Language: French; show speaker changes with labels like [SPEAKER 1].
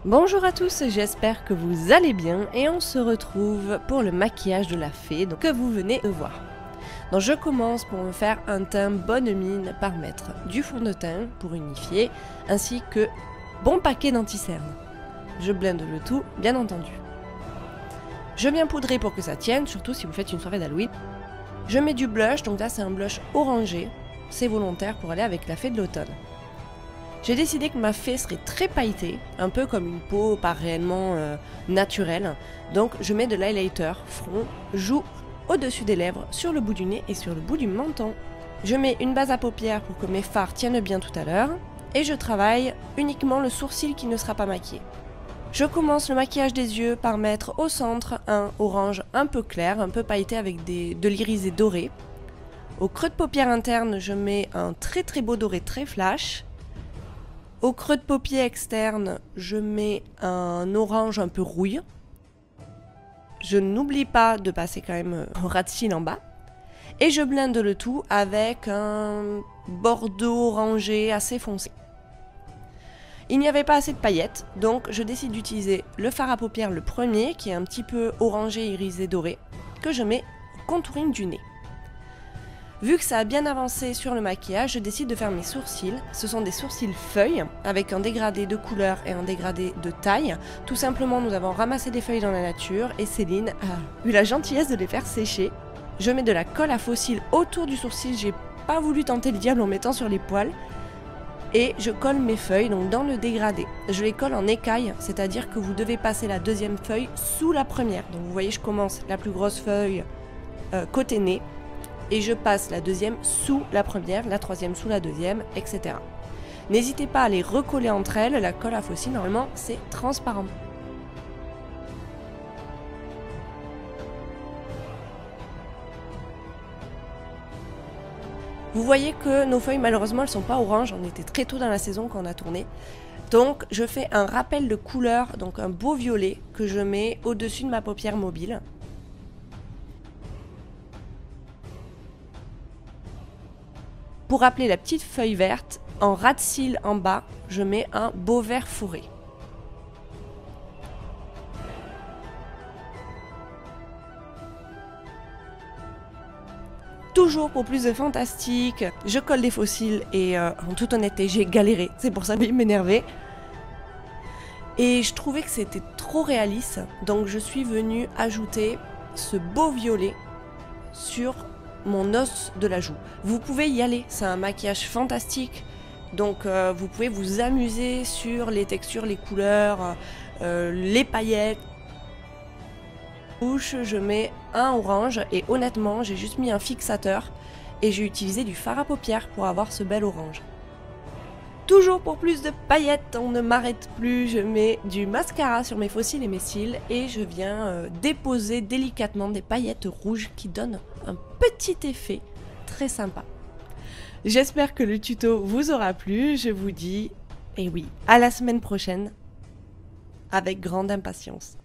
[SPEAKER 1] Bonjour à tous, j'espère que vous allez bien et on se retrouve pour le maquillage de la fée que vous venez de voir. Donc je commence pour me faire un teint bonne mine par mettre du fond de teint pour unifier ainsi que bon paquet d'anti-cerne. Je blende le tout bien entendu. Je viens poudrer pour que ça tienne, surtout si vous faites une soirée d'Halloween. Je mets du blush, donc là c'est un blush orangé, c'est volontaire pour aller avec la fée de l'automne. J'ai décidé que ma fée serait très pailletée, un peu comme une peau pas réellement naturelle. Donc je mets de l'highlighter front, joue, au-dessus des lèvres, sur le bout du nez et sur le bout du menton. Je mets une base à paupières pour que mes fards tiennent bien tout à l'heure. Et je travaille uniquement le sourcil qui ne sera pas maquillé. Je commence le maquillage des yeux par mettre au centre un orange un peu clair, un peu pailleté avec de l'irisé doré. Au creux de paupière interne, je mets un très beau doré très flash. Au creux de paupière externe, je mets un orange un peu rouille. Je n'oublie pas de passer quand même au ras de cils en bas. Et je blende le tout avec un bordeaux orangé assez foncé. Il n'y avait pas assez de paillettes, donc je décide d'utiliser le fard à paupières le premier, qui est un petit peu orangé, irisé, doré, que je mets au contouring du nez. Vu que ça a bien avancé sur le maquillage, je décide de faire mes sourcils. Ce sont des sourcils feuilles, avec un dégradé de couleur et un dégradé de taille. Tout simplement, nous avons ramassé des feuilles dans la nature et Céline a eu la gentillesse de les faire sécher. Je mets de la colle à faux cils autour du sourcil, j'ai pas voulu tenter le diable en mettant sur les poils. Et je colle mes feuilles donc dans le dégradé. Je les colle en écaille, c'est-à-dire que vous devez passer la deuxième feuille sous la première. Donc vous voyez, je commence la plus grosse feuille côté nez et je passe la deuxième sous la première, la troisième sous la deuxième, etc. N'hésitez pas à les recoller entre elles, la colle à faux cils normalement c'est transparent. Vous voyez que nos feuilles malheureusement elles sont pas oranges, on était très tôt dans la saison quand on a tourné. Donc je fais un rappel de couleur, donc un beau violet que je mets au-dessus de ma paupière mobile. Pour rappeler la petite feuille verte, en ras de cils en bas, je mets un beau vert fourré. Toujours pour plus de fantastique, je colle des faux cils et en toute honnêteté j'ai galéré, c'est pour ça qu'il m'énervait. Et je trouvais que c'était trop réaliste, donc je suis venue ajouter ce beau violet sur mon os de la joue. Vous pouvez y aller, c'est un maquillage fantastique, donc vous pouvez vous amuser sur les textures, les couleurs, les paillettes. Bouche, je mets un orange et honnêtement j'ai juste mis un fixateur et j'ai utilisé du fard à paupières pour avoir ce bel orange. Toujours pour plus de paillettes, on ne m'arrête plus, je mets du mascara sur mes faux cils et mes cils et je viens déposer délicatement des paillettes rouges qui donnent un petit effet très sympa. J'espère que le tuto vous aura plu, je vous dis, et oui, à la semaine prochaine avec grande impatience.